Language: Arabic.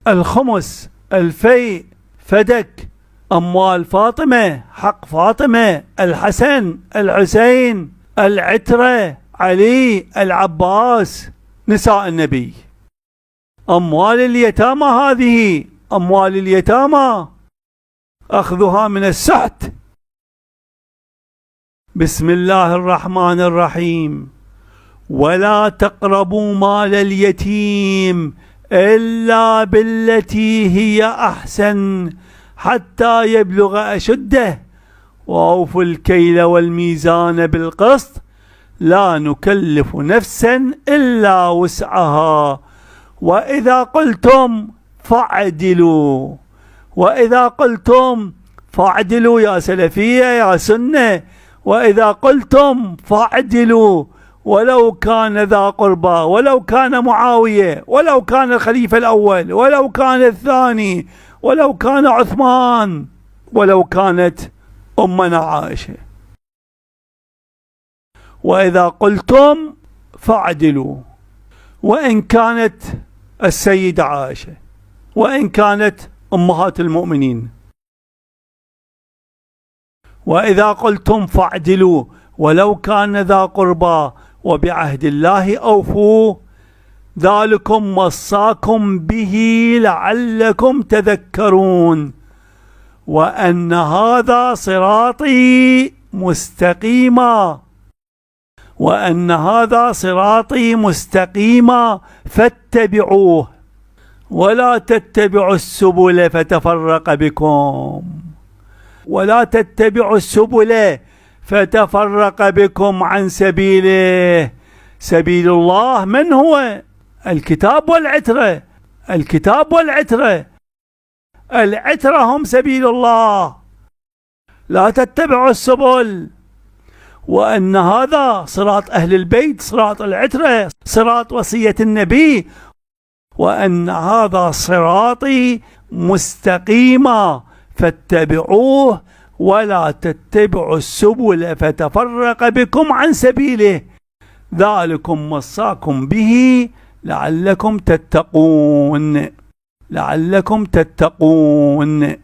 الخمس، الفيء، فدك، أموال فاطمة، حق فاطمة، الحسن، الحسين، العترة، علي، العباس، نساء النبي. أموال اليتامى، هذه أموال اليتامى أخذها من السحت. بسم الله الرحمن الرحيم. ولا تقربوا مال اليتيم إلا بالتي هي أحسن حتى يبلغ أشده وأوفوا الكيل والميزان بالقسط لا نكلف نفسا إلا وسعها وإذا قلتم فاعدلوا. وإذا قلتم فاعدلوا يا سلفية يا سنة، وإذا قلتم فاعدلوا ولو كان ذا قربى، ولو كان معاوية، ولو كان الخليفة الأول، ولو كان الثاني، ولو كان عثمان، ولو كانت أمنا عائشة. وإذا قلتم فاعدلوا، وإن كانت السيدة عائشة، وإن كانت أمهات المؤمنين. وإذا قلتم فاعدلوا ولو كان ذا قربى وبعهد الله أوفوا ذلكم وصاكم به لعلكم تذكرون وأن هذا صراطي مستقيما، وأن هذا صراطي مستقيما فاتبعوه ولا تتبعوا السبل فتفرق بكم، ولا تتبعوا السبل فتفرق بكم عن سبيله. سبيل الله من هو؟ الكتاب والعترة، الكتاب والعترة، العترة هم سبيل الله. لا تتبعوا السبل، وأن هذا صراط أهل البيت، صراط العترة، صراط وصية النبي، وأن هذا صراطي مستقيما فاتبعوه ولا تتبعوا السبل فتفرق بكم عن سبيله ذلكم وصاكم به لعلكم تتقون، لعلكم تتقون.